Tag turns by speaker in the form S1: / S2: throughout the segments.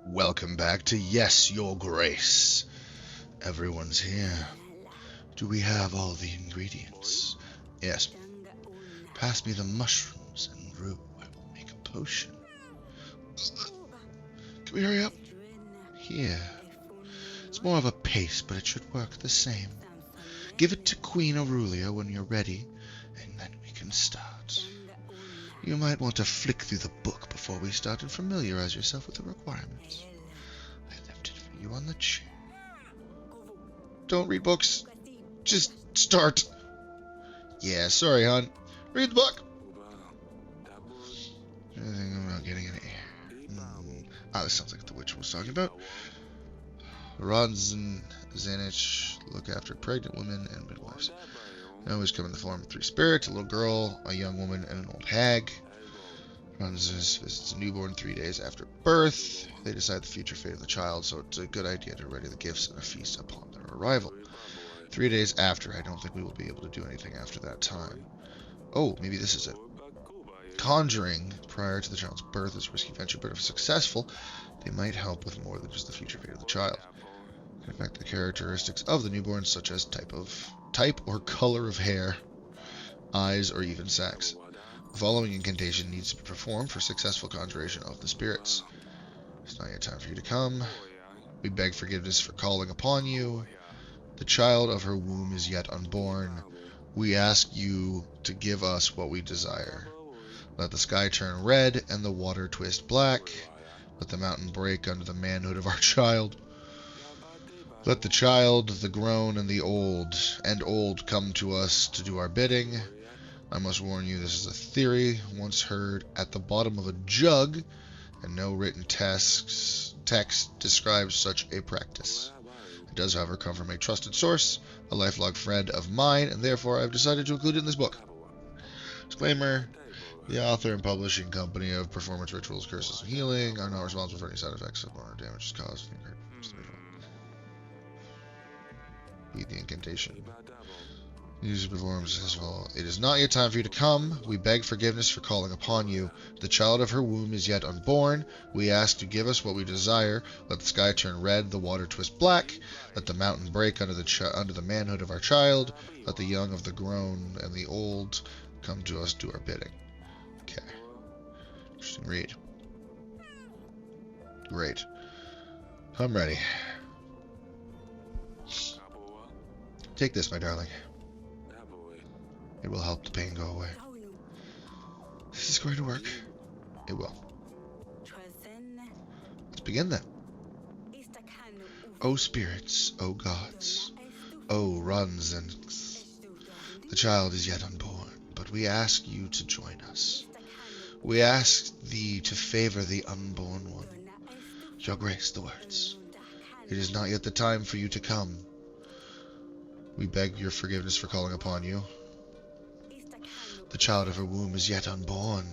S1: Welcome back to Yes, Your Grace. Everyone's here. Do we have all the ingredients? Yes. Pass me the mushrooms and rue. I will make a potion. Can we hurry up? Here. It's more of a paste, but it should work the same. Give it to Queen Aurelia when you're ready, and then we can start. You might want to flick through the book before we start and familiarize yourself with the requirements. I left it for you on the chair. Don't read books. Just start. Yeah, sorry, hon. Read the book. I'm not getting any. This sounds like the witch was talking about. Rods and Zanich look after pregnant women and midwives. They always come in the form of three spirits: a little girl, a young woman, and an old hag. Runs visits a newborn 3 days after birth. They decide the future fate of the child, so it's a good idea to ready the gifts and a feast upon their arrival. 3 days after, I don't think we will be able to do anything after that time. Oh, maybe this is it. Conjuring prior to the child's birth is a risky venture, but if successful, they might help with more than just the future fate of the child. It can affect the characteristics of the newborn, such as type or color of hair, eyes, or even sex. The following incantation needs to be performed for successful conjuration of the spirits. It's not yet time for you to come. We beg forgiveness for calling upon you. The child of her womb is yet unborn. We ask you to give us what we desire. Let the sky turn red and the water twist black. Let the mountain break under the manhood of our child. Let the child, the grown, and the old come to us to do our bidding. I must warn you, this is a theory once heard at the bottom of a jug, and no written text describes such a practice. It does, however, come from a trusted source, a lifelong friend of mine, and therefore I've decided to include it in this book. Disclaimer: the author and publishing company of Performance Rituals, Curses, and Healing are not responsible for any side effects or damage caused. Read the incantation. User performs as well. It is not yet time for you to come. We beg forgiveness for calling upon you. The child of her womb is yet unborn. We ask to give us what we desire. Let the sky turn red, the water twist black. Let the mountain break under the manhood of our child. Let the young of the grown and the old come to us, do our bidding. Okay. Interesting read. Great. I'm ready. Take this, my darling. It will help the pain go away. This is going to work. It will. Let's begin then. O spirits, O gods, O runs and the child is yet unborn, but we ask you to join us. We ask thee to favor the unborn one. Your grace, the words. It is not yet the time for you to come. We beg your forgiveness for calling upon you. The child of her womb is yet unborn.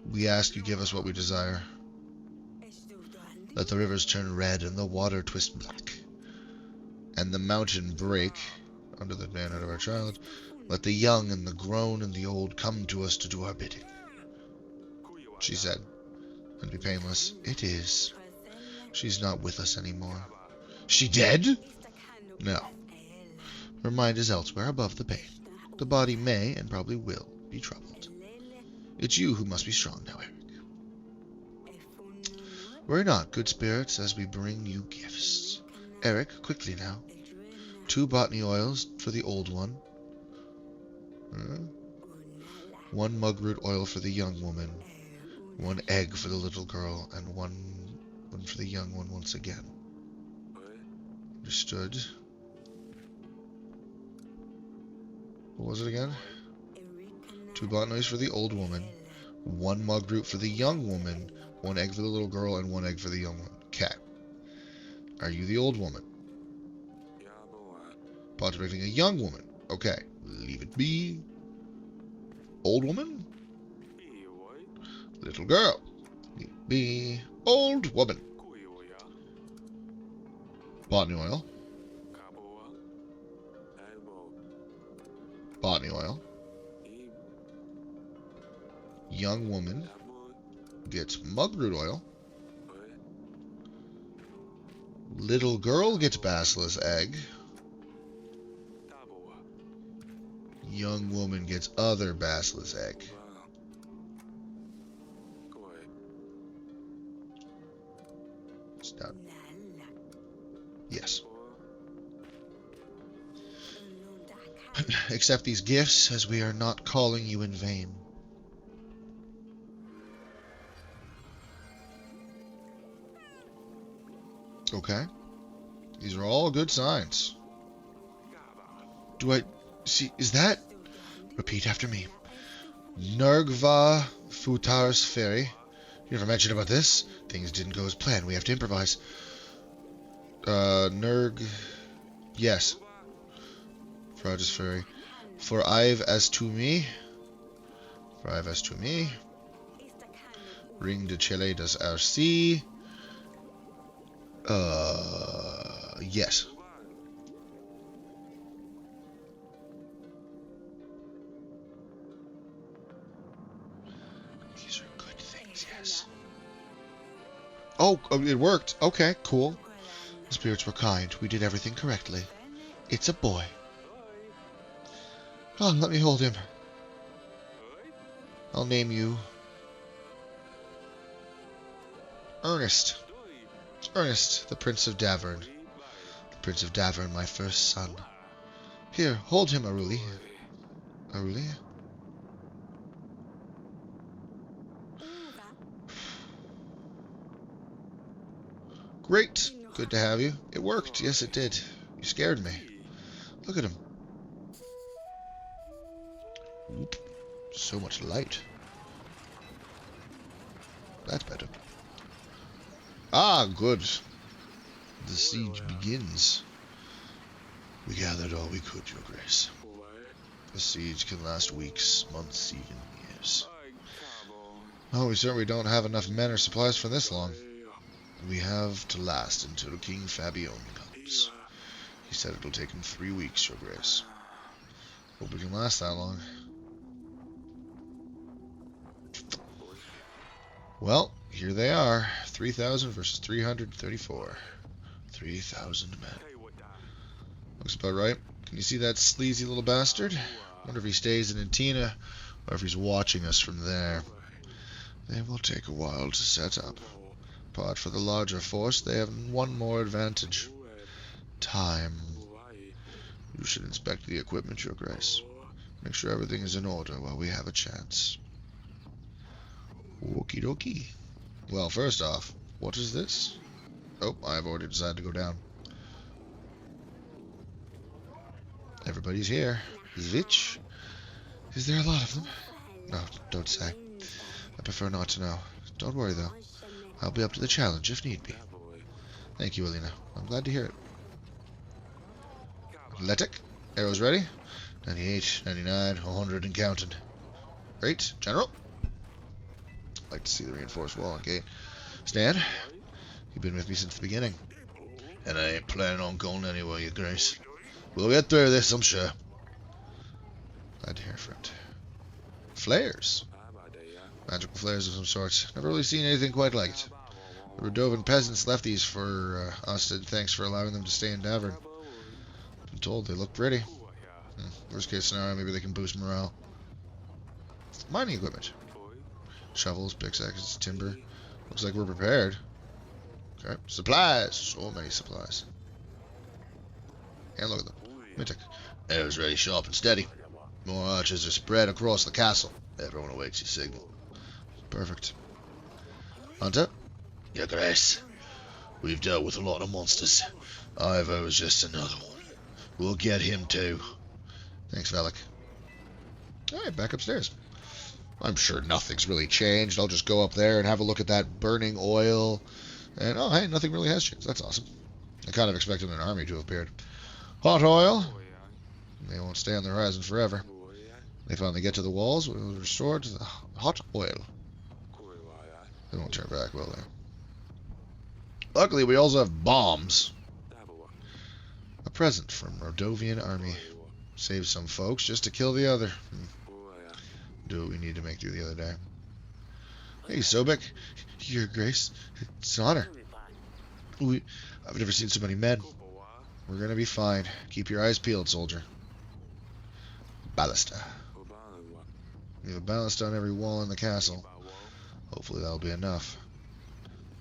S1: We ask you give us what we desire. Let the rivers turn red and the water twist black, and the mountain break under the manhood of our child. Let the young and the grown and the old come to us to do our bidding. She said, and be painless. It is. She's not with us anymore. She dead? No. Her mind is elsewhere above the pain. The body may, and probably will, be troubled. It's you who must be strong now, Eric. Worry not, good spirits, as we bring you gifts. Eric, quickly now. 2 botany oils for the old one. 1 mugroot oil for the young woman. 1 egg for the little girl, and one for the young one once again. Understood. What was it again? 2 botany oils for the old woman. 1 mugroot for the young woman. 1 egg for the little girl, and 1 egg for the young one. Okay. Are you the old woman? Contemplating a young woman. Okay. Leave it be. Old woman? Little girl. Leave it be. Old woman. Botany oil. Botany oil. Young woman. gets mugroot oil. Little girl gets basilisk egg. Young woman gets other basilisk egg. Stop. Yes. Accept these gifts, as we are not calling you in vain. Okay. These are all good signs. Do I see? Is that? Repeat after me. Nergva Futar's ferry. You never mentioned about this? Things didn't go as planned. We have to improvise. Yes. Fraud's ferry. For I've as to me. Ring de Chile does our sea. Yes. These are good things, yes. Oh, it worked. Okay, cool. The spirits were kind. We did everything correctly. It's a boy. Oh, let me hold him. I'll name you Ernest. Ernest, the Prince of Davern. The Prince of Davern, my first son. Here, hold him, Aruli. Aruli? Great. Good to have you. It worked. Yes, it did. You scared me. Look at him. Oop. So much light. That's better. Ah, good. The siege begins. We gathered all we could, Your Grace. The siege can last weeks, months, even years. Oh, we certainly don't have enough men or supplies for this long. We have to last until King Fabione comes. He said it'll take him 3 weeks, Your Grace. Hope we can last that long. Well, here they are. 3,000 versus 334. 3,000 men. Looks about right. Can you see that sleazy little bastard? Wonder if he stays in Antina, or if he's watching us from there. They will take a while to set up. But for the larger force, they have one more advantage. Time. You should inspect the equipment, Your Grace. Make sure everything is in order while we have a chance. Okie dokie. Well, first off, what is this? Oh, I've already decided to go down. Everybody's here. Zvich? Is there a lot of them? No, don't say. I prefer not to know. Don't worry, though. I'll be up to the challenge if need be. Thank you, Alina. I'm glad to hear it. Athletic. Arrows ready? 98, 99, 100 and counting. Great. General. Like to see the reinforced wall and gate. Stan, you've been with me since the beginning. And I ain't planning on going anywhere, Your Grace. We'll get through this, I'm sure. Glad to hear, friend. Flares. Magical flares of some sorts. Never really seen anything quite like it. The Radovan peasants left these for us, and thanks for allowing them to stay in Davern. I'm told they look pretty. Worst case scenario, maybe they can boost morale. Mining equipment. Shovels, pickaxes, timber. Looks like we're prepared. Okay. Supplies. So many supplies. And look at them. Mintic. Arrows ready, sharp and steady. More archers are spread across the castle. Everyone awaits your signal. Perfect. Hunter? Your Grace. We've dealt with a lot of monsters. Ivo is just another one. We'll get him too. Thanks, Valak. Alright, back upstairs. I'm sure nothing's really changed. I'll just go up there and have a look at that burning oil. And, oh, hey, nothing really has changed. That's awesome. I kind of expected an army to have appeared. Hot oil. They won't stay on the horizon forever. They finally get to the walls. We'll restore to the hot oil. They won't turn back, will they? Luckily, we also have bombs. A present from Rodovian army. Save some folks just to kill the other. Do what we need to make through the other day. Hey, Sobek. Your Grace. It's an honor. I've never seen so many men. We're gonna be fine. Keep your eyes peeled, soldier. Ballista. We have a ballista on every wall in the castle. Hopefully that'll be enough.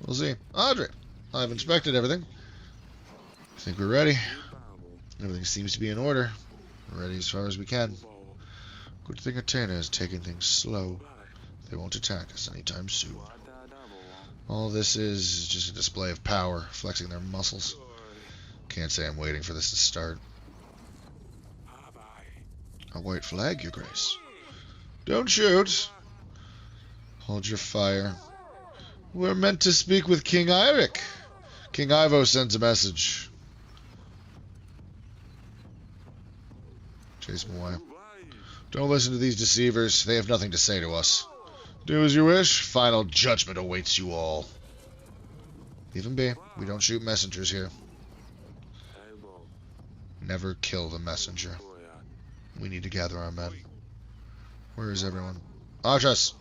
S1: We'll see. Audrey, I've inspected everything. I think we're ready. Everything seems to be in order. We're ready as far as we can. Good thing Athena is taking things slow. They won't attack us anytime soon. All this is just a display of power, flexing their muscles. Can't say I'm waiting for this to start. A white flag, Your Grace. Don't shoot. Hold your fire. We're meant to speak with King Eirik. King Ivo sends a message. Chase him away. Don't listen to these deceivers. They have nothing to say to us. Do as you wish. Final judgment awaits you all. Leave him be. We don't shoot messengers here. Never kill the messenger. We need to gather our men. Where is everyone? Archers!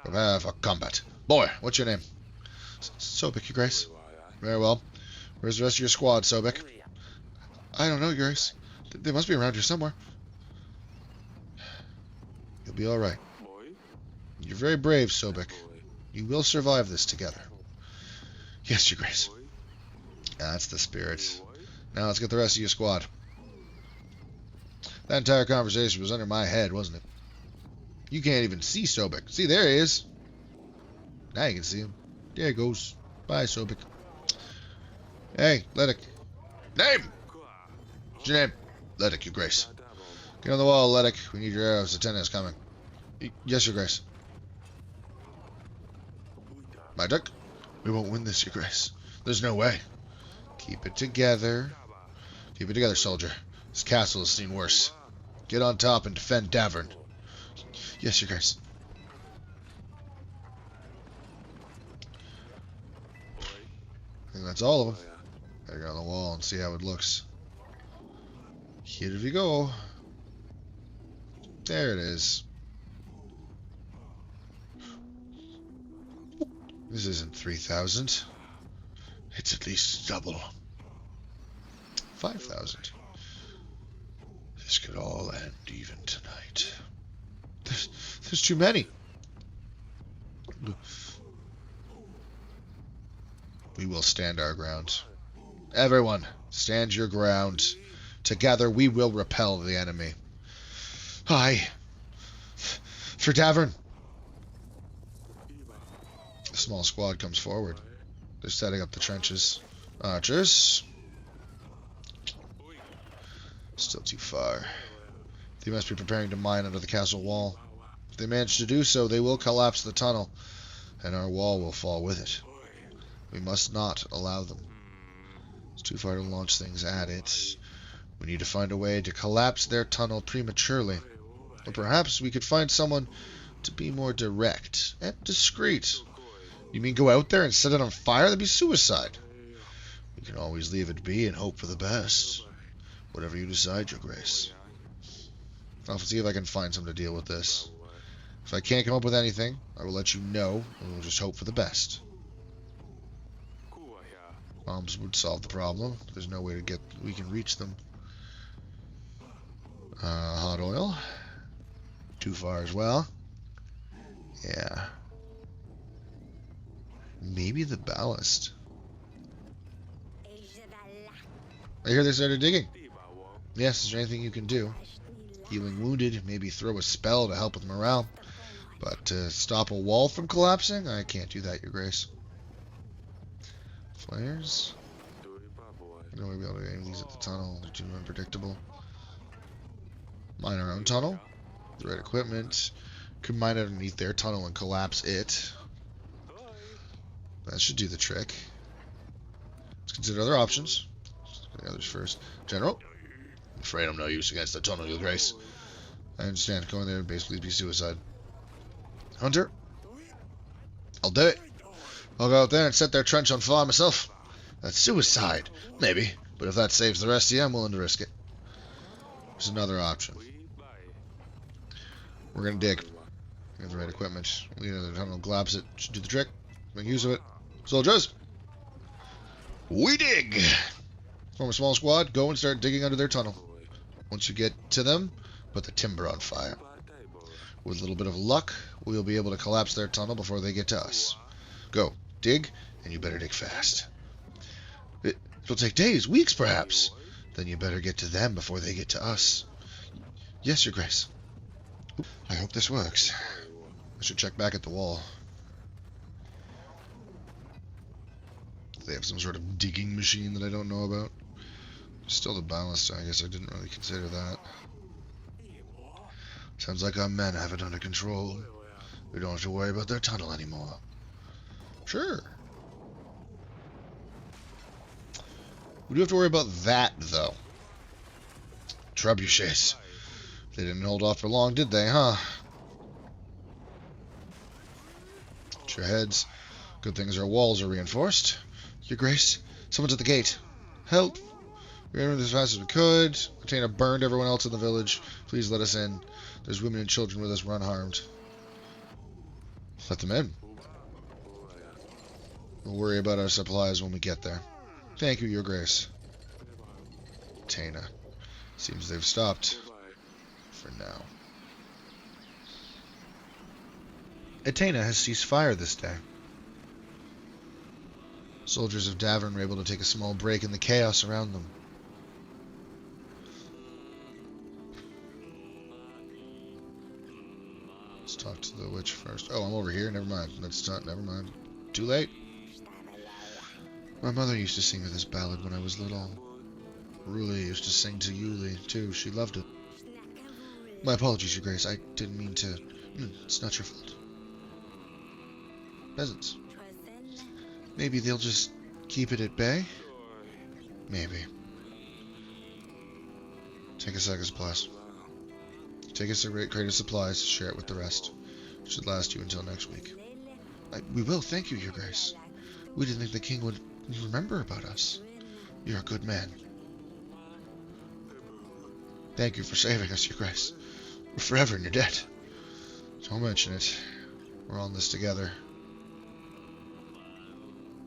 S1: Prepare for combat. Boy, what's your name? Sobek, Your Grace. Very well. Where's the rest of your squad, Sobek? I don't know, Your Grace. They must be around here somewhere. You'll be alright. You're very brave, Sobek. You will survive this together. Yes, Your Grace. That's the spirit. Now let's get the rest of your squad. That entire conversation was under my head, wasn't it? You can't even see Sobek. See, there he is. Now you can see him. There he goes. Bye, Sobek. Hey, Ledik. Name! What's your name? Ledik, Your Grace. Get on the wall, Ledik. We need your arrows. Athena is coming. Yes, Your Grace. My duck? We won't win this, Your Grace. There's no way. Keep it together. Keep it together, soldier. This castle has seen worse. Get on top and defend Davern. Yes, Your Grace. I think that's all of them. Gotta get on the wall and see how it looks. Here we go. There it is. This isn't 3,000. It's at least double. 5,000. This could all end even tonight. There's too many. We will stand our ground. Everyone, stand your ground. Together we will repel the enemy. Aye. For Davern. A small squad comes forward. They're setting up the trenches. Archers. Still too far. They must be preparing to mine under the castle wall. If they manage to do so, they will collapse the tunnel, and our wall will fall with it. We must not allow them. It's too far to launch things at it. We need to find a way to collapse their tunnel prematurely. Or perhaps we could find someone to be more direct and discreet. You mean go out there and set it on fire? That'd be suicide. We can always leave it be and hope for the best. Whatever you decide, Your Grace. I'll see if I can find someone to deal with this. If I can't come up with anything, I will let you know, and we'll just hope for the best. Bombs would solve the problem. There's no way we can reach them. Hot oil. Too far as well. Yeah. Maybe the ballast. I hear they started digging. Yes, is there anything you can do? Healing wounded, maybe throw a spell to help with morale. But to stop a wall from collapsing, I can't do that, Your Grace. Flares? I know we'll be able to aim these at the tunnel. They're too unpredictable. Mine our own tunnel. The right equipment. Could mine underneath their tunnel and collapse it. That should do the trick. Let's consider other options. Let's look at the others first. General? I'm afraid I'm no use against the tunnel, Your Grace. I understand. Going there would basically be suicide. Hunter? I'll do it. I'll go out there and set their trench on fire myself. That's suicide. Maybe. But if that saves the rest of you, I'm willing to risk it. There's another option. We're going to dig. We have the right equipment. Leader of the tunnel collapse it. Should do the trick. Make use of it. Soldiers! We dig! Form a small squad. Go and start digging under their tunnel. Once you get to them, put the timber on fire. With a little bit of luck, we'll be able to collapse their tunnel before they get to us. Go. Dig, and you better dig fast. It'll take days, weeks perhaps. Then you better get to them before they get to us. Yes, Your Grace. I hope this works. I should check back at the wall. Do they have some sort of digging machine that I don't know about? Still the ballast, I guess I didn't really consider that. Sounds like our men have it under control. We don't have to worry about their tunnel anymore. Sure. We do have to worry about that, though. Trebuchets. They didn't hold off for long, did they, huh? Watch your heads. Good things our walls are reinforced. Your Grace, someone's at the gate. Help! We entered as fast as we could. Atena burned everyone else in the village. Please let us in. There's women and children with us. We're unharmed. Let them in. We'll worry about our supplies when we get there. Thank you, Your Grace. Atena. Seems they've stopped. For now. Atena has ceased fire this day. Soldiers of Davern were able to take a small break in the chaos around them. Let's talk to the witch first. Oh, I'm over here. Never mind. That's not. Never mind. Too late. My mother used to sing me this ballad when I was little. Ruli used to sing to Yuli, too. She loved it. My apologies, Your Grace. I didn't mean to... It's not your fault. Peasants. Maybe they'll just keep it at bay? Maybe. Take a sack of supplies. Take us a great crate of supplies, share it with the rest. It should last you until next week. We will, thank you, Your Grace. We didn't think the king would remember about us. You're a good man. Thank you for saving us, Your Grace. We're forever in your debt. Don't mention it. We're all in this together.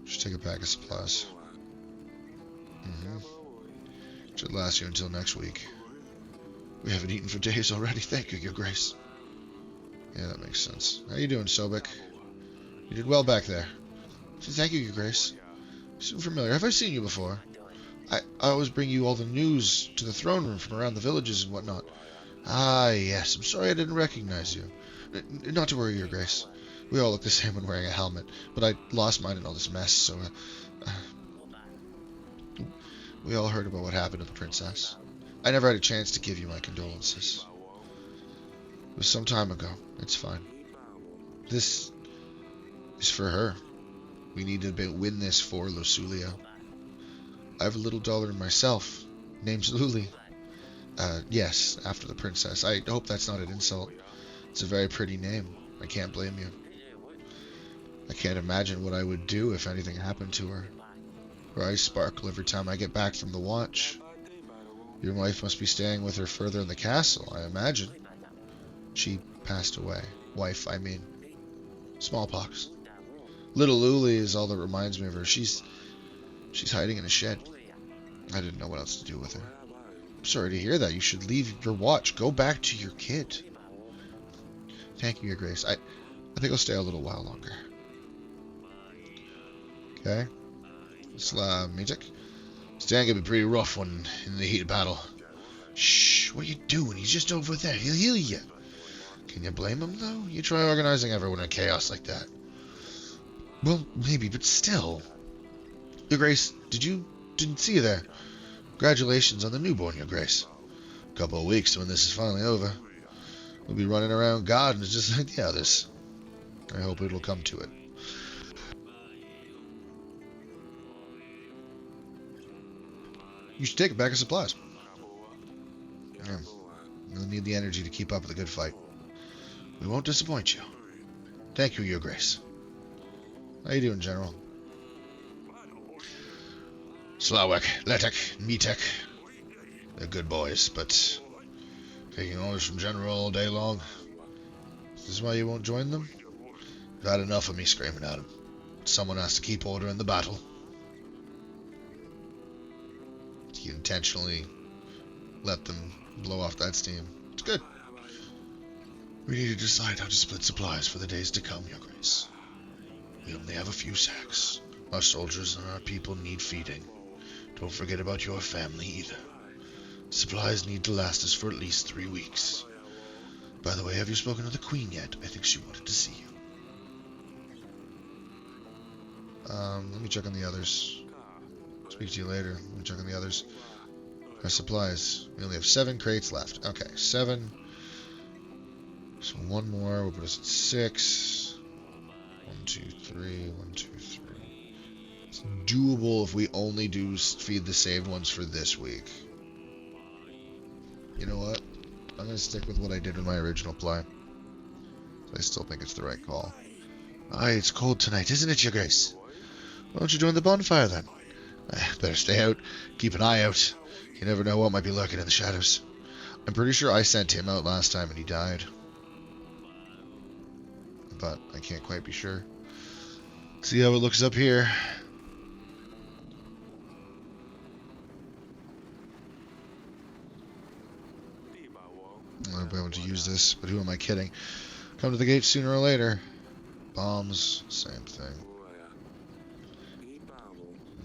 S1: Just take a pack of supplies. Should last you until next week. We haven't eaten for days already. Thank you, Your Grace. Yeah, that makes sense. How you doing, Sobek? You did well back there. Thank you, Your Grace. You seem familiar. Have I seen you before? I always bring you all the news to the throne room from around the villages and whatnot. Ah, yes. I'm sorry I didn't recognize you. Not to worry, Your Grace. We all look the same when wearing a helmet, but I lost mine in all this mess, so... we all heard about what happened to the princess. I never had a chance to give you my condolences. It was some time ago. It's fine. This is for her. We need to win this for Losulia. I have a little daughter myself. Name's Luli. Yes, after the princess. I hope that's not an insult. It's a very pretty name. I can't blame you. I can't imagine what I would do if anything happened to her. Her eyes sparkle every time I get back from the watch. Your wife must be staying with her further in the castle, I imagine. She passed away. Wife, I mean. Smallpox. Little Luli is all that reminds me of her. She's hiding in a shed. I didn't know what else to do with her. I'm sorry to hear that. You should leave your watch. Go back to your kid. Thank you, Your Grace. I think I'll stay a little while longer. Okay. Music. Stand can be pretty rough when in the heat of battle. Shh, what are you doing? He's just over there. He'll heal you. Can you blame him, though? You try organizing everyone in chaos like that. Well, maybe, but still. Your Grace, didn't see you there. Congratulations on the newborn, Your Grace. A couple of weeks when this is finally over. We'll be running around gardens just like the others. I hope it'll come to it. You should take a bag of supplies. Yeah. You'll need the energy to keep up with a good fight. We won't disappoint you. Thank you, Your Grace. How you doing, General? Slawek, Letek, Mitek. They're good boys, but taking orders from General all day long. This is why you won't join them? You've had enough of me screaming at him. Someone has to keep order in the battle. He intentionally let them blow off that steam. It's good. We need to decide how to split supplies for the days to come, Your Grace. We only have a few sacks. Our soldiers and our people need feeding. Don't forget about your family either. Supplies need to last us for at least 3 weeks. By the way, have you spoken to the Queen yet? I think she wanted to see you. Let me check on the others. Speak to you later. Let me check on the others. Our supplies. We only have 7 crates left. Okay, 7. So 1 more will put us at 6. 1, 2, 3. 1, 2, 3. It's doable if we only do feed the saved ones for this week. You know what? I'm going to stick with what I did in my original play. I still think it's the right call. Aye, it's cold tonight, isn't it, Your Grace? Why don't you join the bonfire, then? Better stay out. Keep an eye out. You never know what might be lurking in the shadows. I'm pretty sure I sent him out last time and he died. But I can't quite be sure. See how it looks up here. I'll be able to use this, but who am I kidding? Come to the gate sooner or later. Bombs, same thing.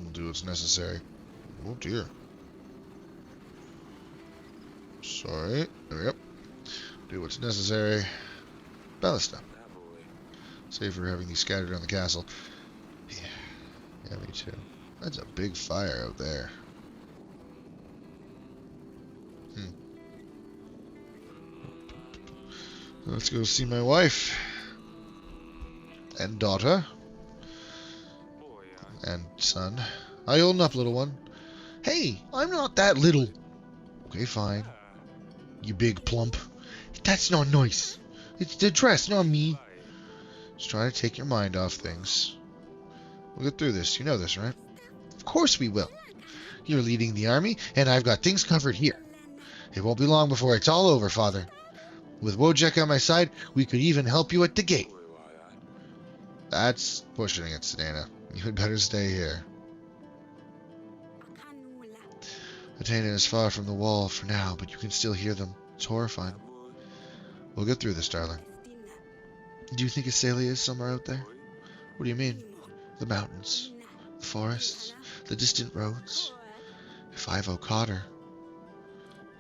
S1: We'll do what's necessary. Oh dear. Sorry. There we go. Do what's necessary. Ballista. Save for having these scattered around the castle. Yeah, me too. That's a big fire out there. Let's go see my wife. And daughter. And son. Are you holding up, little one? Hey, I'm not that little. Okay, fine. You big plump. That's not nice. It's the dress, not me. Just trying to take your mind off things. We'll get through this. You know this, right? Of course we will. You're leading the army, and I've got things covered here. It won't be long before it's all over, Father. With Wojak on my side, we could even help you at the gate. That's pushing it, Sedana. You had better stay here. Atena is far from the wall for now, but you can still hear them. It's horrifying. We'll get through this, darling. Do you think Asalia is somewhere out there? What do you mean? The mountains, the forests, the distant roads. If Ivo caught her...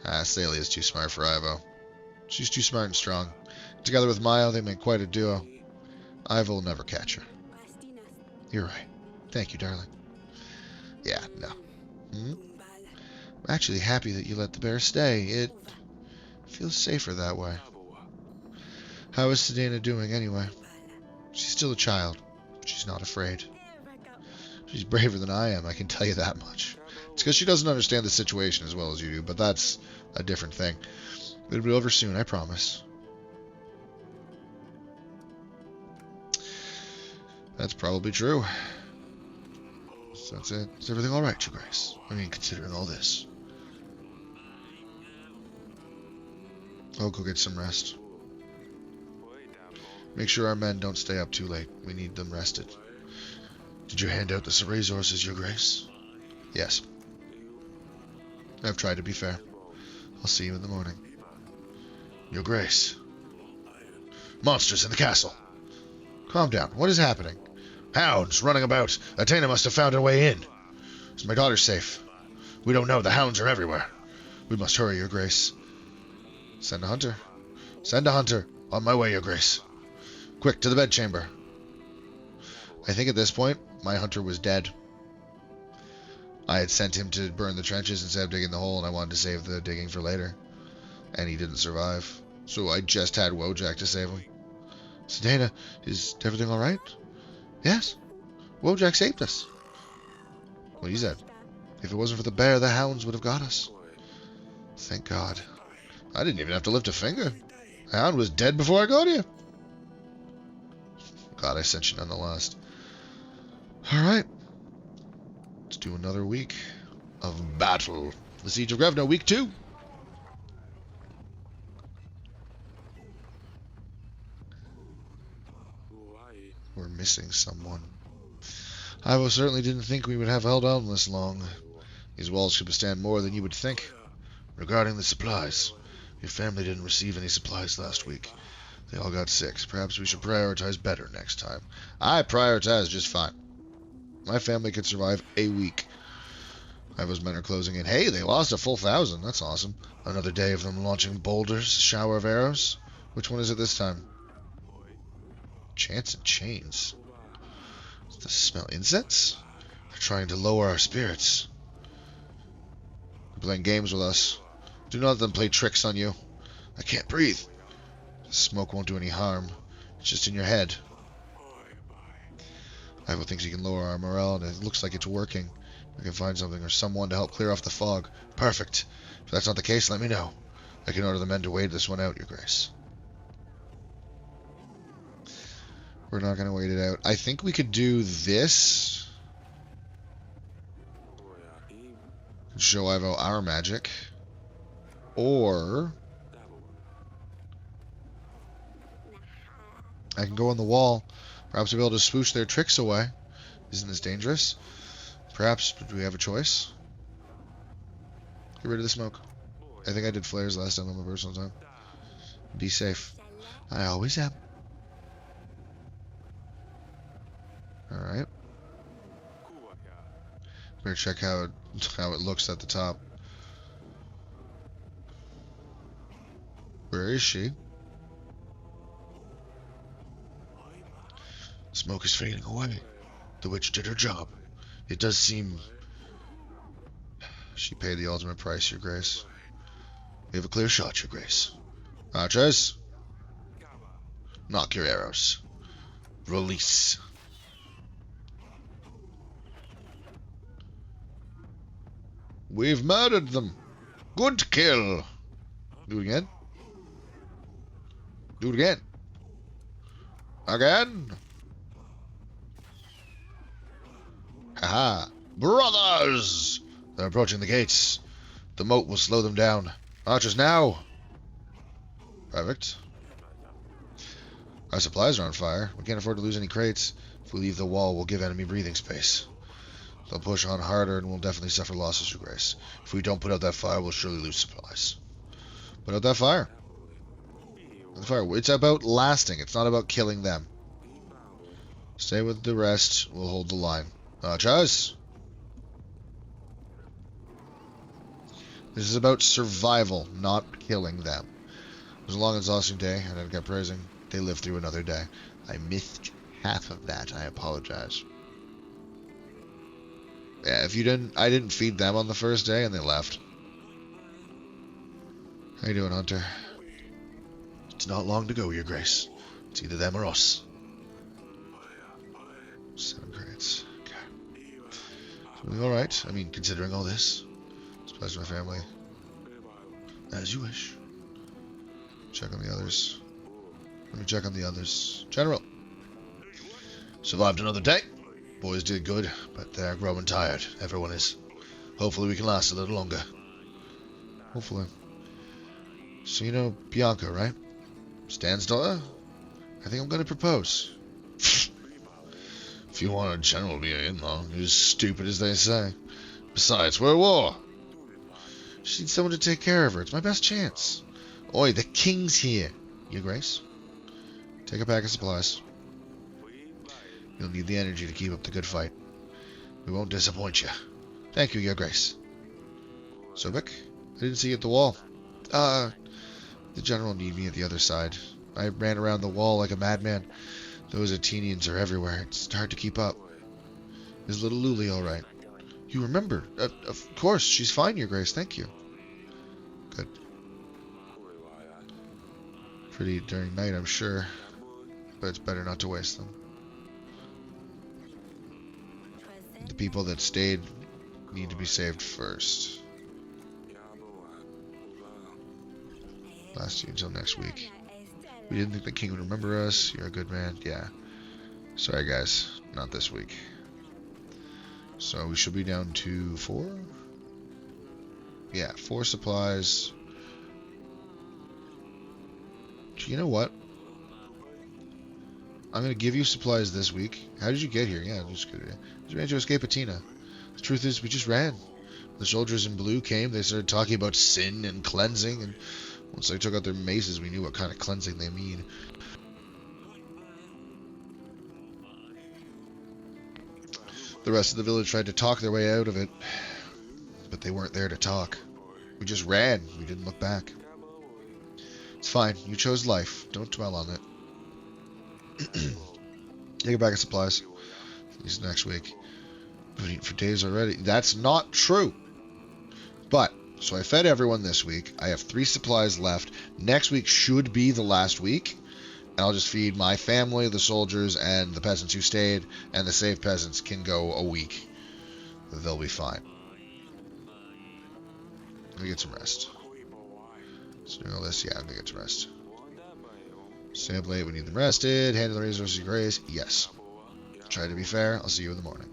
S1: Asalia is too smart for Ivo. She's too smart and strong. Together with Mayo, they make quite a duo. Ivo will never catch her. You're right. Thank you, darling. Yeah, no. I'm actually happy that you let the bear stay. It feels safer that way. How is Sedana doing, anyway? She's still a child, but she's not afraid. She's braver than I am, I can tell you that much. It's because she doesn't understand the situation as well as you do, but that's a different thing. It'll be over soon, I promise. That's probably true. So that's it. Is everything alright, Your Grace? I mean, considering all this. I'll go get some rest. Make sure our men don't stay up too late. We need them rested. Did you hand out the resources, Your Grace? Yes. I've tried to be fair. I'll see you in the morning. Your Grace. Monsters in the castle. Calm down. What is happening? Hounds running about. Atena must have found her way in. Is my daughter safe? We don't know. The hounds are everywhere. We must hurry, Your Grace. Send a hunter. Send a hunter. On my way, Your Grace. Quick, to the bedchamber. I think at this point, my hunter was dead. I had sent him to burn the trenches instead of digging the hole, and I wanted to save the digging for later. And he didn't survive. So I just had Wojak to save him. Sedana, is everything alright? Yes. Wojak saved us. What he said. If it wasn't for the bear, the hounds would have got us. Thank God. I didn't even have to lift a finger. The hound was dead before I got here. Glad I sent you nonetheless. Alright. Let's do another week of battle. The Siege of Grevno, week 2. missing someone. I most certainly didn't think we would have held on this long. These walls should withstand more than you would think. Regarding the supplies, your family didn't receive any supplies last week. They all got sick. Perhaps we should prioritize better next time. I prioritize just fine. My family could survive a week. Those men are closing in. Hey, they lost a full 1,000. That's awesome. Another day of them launching boulders, shower of arrows. Which one is it this time? Chance and chains. Does this smell incense? They're trying to lower our spirits. They're playing games with us. Do not let them play tricks on you. I can't breathe. The smoke won't do any harm. It's just in your head. Ivo thinks he can lower our morale, and it looks like it's working. I can find something or someone to help clear off the fog. Perfect. If that's not the case, let me know. I can order the men to wait this one out, Your Grace. We're not going to wait it out. I think we could do this. Show Ivo our magic. Or I can go on the wall. Perhaps we'll be able to swoosh their tricks away. Isn't this dangerous? Perhaps, but do we have a choice? Get rid of the smoke. I think I did flares last time on my personal time. Be safe. I always am. Alright. Better check how it looks at the top. Where is she? Smoke is fading away. The witch did her job. It does seem she paid the ultimate price, Your Grace. We have a clear shot, Your Grace. Archers, knock your arrows. Release. We've murdered them. Good kill. Do it again. Do it again. Again. Haha. Brothers! They're approaching the gates. The moat will slow them down. Archers now! Perfect. Our supplies are on fire. We can't afford to lose any crates. If we leave the wall, we'll give enemy breathing space. They'll push on harder and we'll definitely suffer losses, Your Grace. If we don't put out that fire, we'll surely lose supplies. Put out that fire. The fire. It's about lasting. It's not about killing them. Stay with the rest. We'll hold the line. Archers! This is about survival, not killing them. It was a long, exhausting day, and I kept praising. They lived through another day. I missed half of that. I apologize. Yeah, if you didn't, I didn't feed them on the first day, and they left. How you doing, Hunter? It's not long to go, Your Grace. It's either them or us. 7 crates. Okay. Doing alright. I mean, considering all this. Supplies my family. As you wish. Check on the others. Let me check on the others. General. Survived another day. Boys did good, but they're growing tired. Everyone is. Hopefully we can last a little longer. Hopefully. So you know Bianca, right? Stan's daughter? I think I'm going to propose. If you want a general to be an in-law, you're as stupid as they say. Besides, we're at war. She needs someone to take care of her. It's my best chance. Oi, the king's here, Your Grace. Take a pack of supplies. You'll need the energy to keep up the good fight. We won't disappoint you. Thank you, Your Grace. Sobek? I didn't see you at the wall. The general need me at the other side. I ran around the wall like a madman. Those Athenians are everywhere. It's hard to keep up. Is little Luli alright? You remember? Of course. She's fine, Your Grace. Thank you. Good. Pretty during night, I'm sure. But it's better not to waste them. The people that stayed need to be saved first. Last you until next week. We didn't think the king would remember us. You're a good man. Yeah. Sorry, guys. Not this week. So we should be down to 4? Yeah, 4 supplies. You know what? I'm gonna give you supplies this week. How did you get here? Yeah, just good. You managed to escape Atina. The truth is, we just ran. The soldiers in blue came. They started talking about sin and cleansing, and once they took out their maces, we knew what kind of cleansing they mean. The rest of the village tried to talk their way out of it, but they weren't there to talk. We just ran. We didn't look back. It's fine. You chose life. Don't dwell on it. You get back of supplies. These next week. I've been eating for days already. That's not true. But, so I fed everyone this week. I have 3 supplies left. Next week should be the last week. And I'll just feed my family, the soldiers, and the peasants who stayed. And the saved peasants can go a week. They'll be fine. Let me get some rest. So doing all this, yeah, I'm gonna get some rest. Stay up late, we need them rested. Handle the resources of Grace, yes. Try to be fair, I'll see you in the morning.